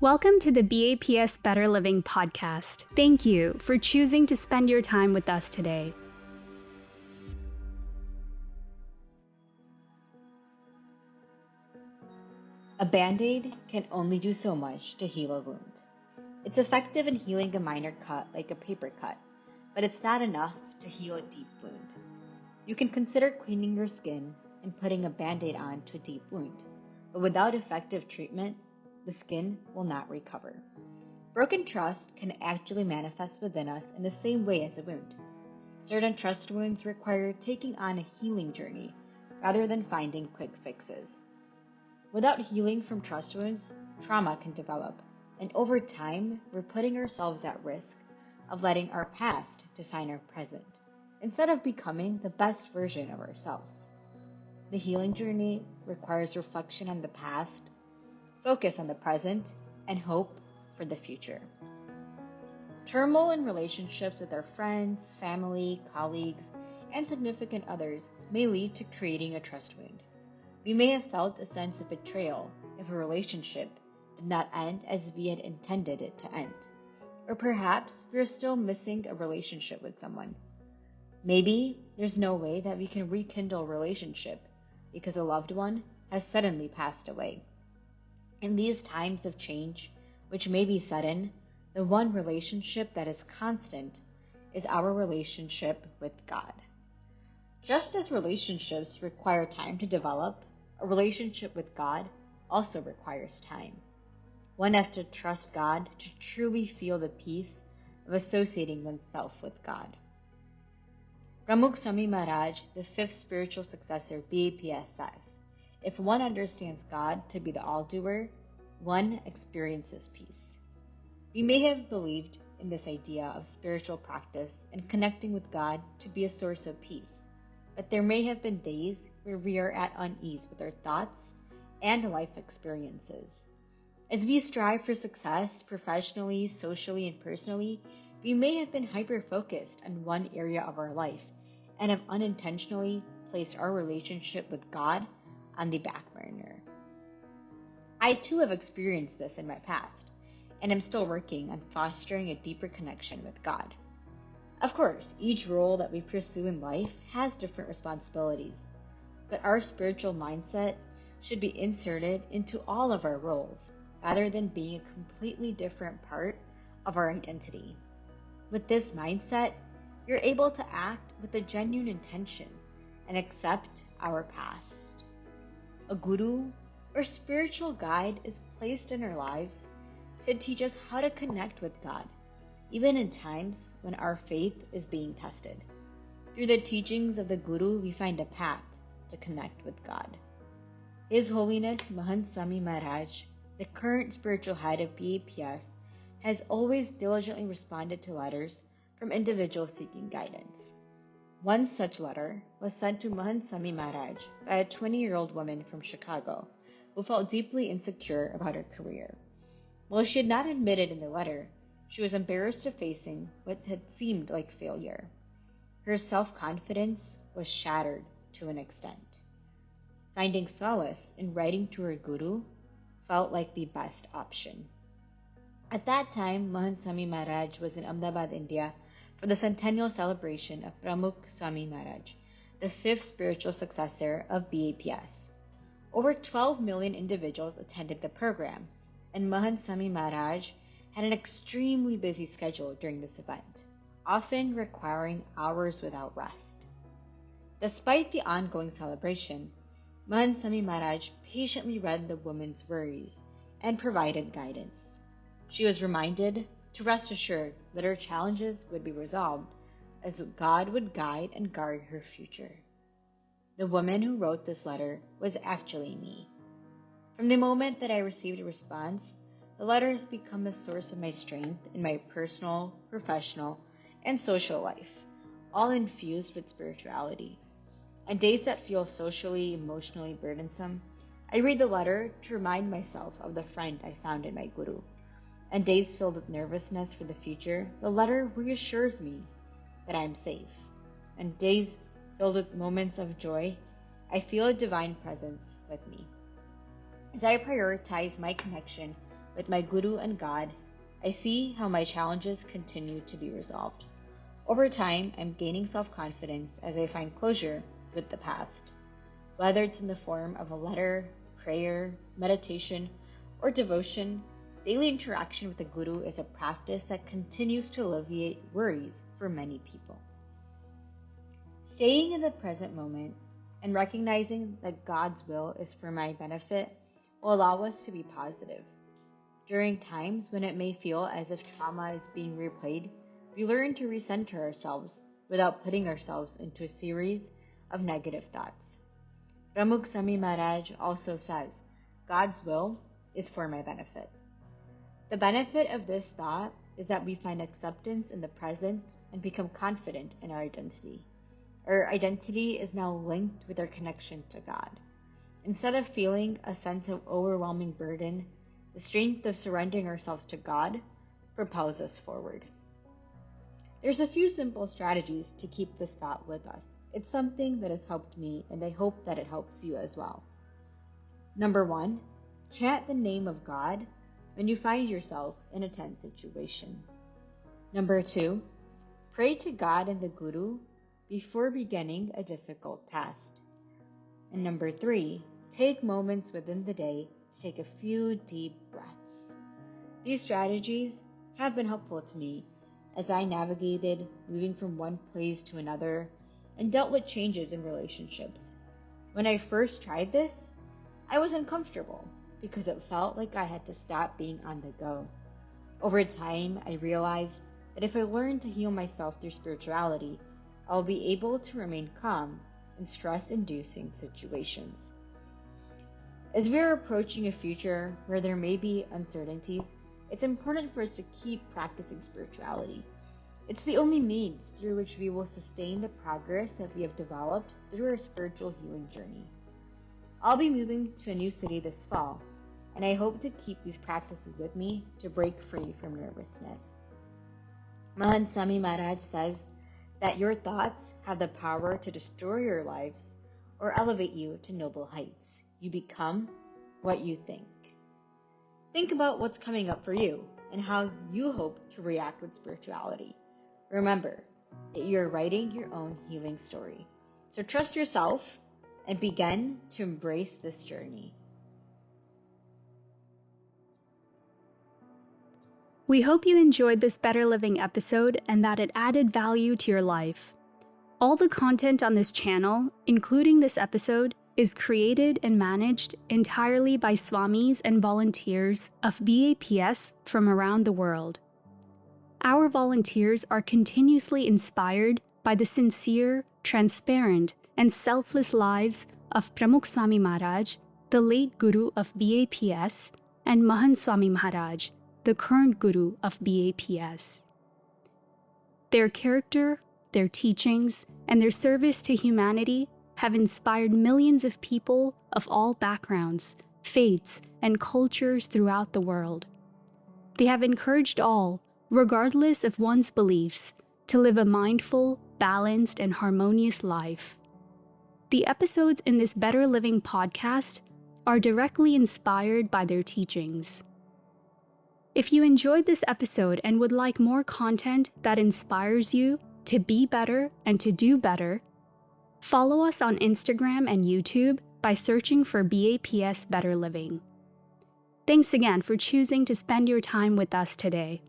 Welcome to the BAPS Better Living podcast. Thank you for choosing to spend your time with us today. A Band-Aid can only do so much to heal a wound. It's effective in healing a minor cut like a paper cut, but it's not enough to heal a deep wound. You can consider cleaning your skin and putting a Band-Aid on to a deep wound, but without effective treatment, the skin will not recover. Broken trust can actually manifest within us in the same way as a wound. Certain trust wounds require taking on a healing journey rather than finding quick fixes. Without healing from trust wounds, trauma can develop, and over time, we're putting ourselves at risk of letting our past define our present, instead of becoming the best version of ourselves. The healing journey requires reflection on the past, focus on the present, and hope for the future. Turmoil in relationships with our friends, family, colleagues, and significant others may lead to creating a trust wound. We may have felt a sense of betrayal if a relationship did not end as we had intended it to end. Or perhaps we are still missing a relationship with someone. Maybe there's no way that we can rekindle a relationship because a loved one has suddenly passed away. In these times of change, which may be sudden, the one relationship that is constant is our relationship with God. Just as relationships require time to develop, a relationship with God also requires time. One has to trust God to truly feel the peace of associating oneself with God. Mahima Swami Maharaj, the fifth spiritual successor of BAPS, says, if one understands God to be the all-doer, one experiences peace. We may have believed in this idea of spiritual practice and connecting with God to be a source of peace, but there may have been days where we are at unease with our thoughts and life experiences. As we strive for success professionally, socially, and personally, we may have been hyper-focused on one area of our life and have unintentionally placed our relationship with God on the back burner. I too have experienced this in my past, and am still working on fostering a deeper connection with God. Of course, each role that we pursue in life has different responsibilities, but our spiritual mindset should be inserted into all of our roles, rather than being a completely different part of our identity. With this mindset, you're able to act with a genuine intention and accept our past. A guru or spiritual guide is placed in our lives to teach us how to connect with God, even in times when our faith is being tested. Through the teachings of the guru, we find a path to connect with God. His Holiness Mahant Swami Maharaj, the current spiritual head of BAPS, has always diligently responded to letters from individuals seeking guidance. One such letter was sent to Mahant Swami Maharaj by a 20-year-old woman from Chicago who felt deeply insecure about her career. While she had not admitted in the letter, she was embarrassed of facing what had seemed like failure. Her self-confidence was shattered to an extent. Finding solace in writing to her guru felt like the best option. At that time, Mahant Swami Maharaj was in Ahmedabad, India, for the centennial celebration of Mahima Swami Maharaj, the fifth spiritual successor of BAPS. Over 12 million individuals attended the program, and Mahant Swami Maharaj had an extremely busy schedule during this event, often requiring hours without rest. Despite the ongoing celebration, Mahant Swami Maharaj patiently read the woman's worries and provided guidance. She was reminded to rest assured that her challenges would be resolved, as God would guide and guard her future. The woman who wrote this letter was actually me. From the moment that I received a response, the letter has become a source of my strength in my personal, professional, and social life, all infused with spirituality. On days that feel socially, emotionally burdensome, I read the letter to remind myself of the friend I found in my guru. On days filled with nervousness for the future, the letter reassures me that I am safe. On days filled with moments of joy, I feel a divine presence with me. As I prioritize my connection with my Guru and God, I see how my challenges continue to be resolved. Over time, I'm gaining self-confidence as I find closure with the past. Whether it's in the form of a letter, prayer, meditation, or devotion, daily interaction with the Guru is a practice that continues to alleviate worries for many people. Staying in the present moment and recognizing that God's will is for my benefit will allow us to be positive. During times when it may feel as if trauma is being replayed, we learn to recenter ourselves without putting ourselves into a series of negative thoughts. Mahima Swami Maharaj also says, God's will is for my benefit. The benefit of this thought is that we find acceptance in the present and become confident in our identity. Our identity is now linked with our connection to God. Instead of feeling a sense of overwhelming burden, the strength of surrendering ourselves to God propels us forward. There's a few simple strategies to keep this thought with us. It's something that has helped me, and I hope that it helps you as well. Number 1, chant the name of God when you find yourself in a tense situation. Number 2, pray to God and the Guru before beginning a difficult task. And number 3, take moments within the day to take a few deep breaths. These strategies have been helpful to me as I navigated moving from one place to another and dealt with changes in relationships. When I first tried this, I was uncomfortable because it felt like I had to stop being on the go. Over time, I realized that if I learn to heal myself through spirituality, I'll be able to remain calm in stress-inducing situations. As we are approaching a future where there may be uncertainties, it's important for us to keep practicing spirituality. It's the only means through which we will sustain the progress that we have developed through our spiritual healing journey. I'll be moving to a new city this fall, and I hope to keep these practices with me to break free from nervousness. Mahant Swami Maharaj says that your thoughts have the power to destroy your lives or elevate you to noble heights. You become what you think. Think about what's coming up for you and how you hope to react with spirituality. Remember that you're writing your own healing story. So trust yourself and begin to embrace this journey. We hope you enjoyed this Better Living episode and that it added value to your life. All the content on this channel, including this episode, is created and managed entirely by Swamis and volunteers of BAPS from around the world. Our volunteers are continuously inspired by the sincere, transparent, and selfless lives of Mahima Swami Maharaj, the late Guru of BAPS, and Mahant Swami Maharaj, the current Guru of BAPS. Their character, their teachings, and their service to humanity have inspired millions of people of all backgrounds, faiths, and cultures throughout the world. They have encouraged all, regardless of one's beliefs, to live a mindful, balanced, and harmonious life. The episodes in this Better Living podcast are directly inspired by their teachings. If you enjoyed this episode and would like more content that inspires you to be better and to do better, follow us on Instagram and YouTube by searching for BAPS Better Living. Thanks again for choosing to spend your time with us today.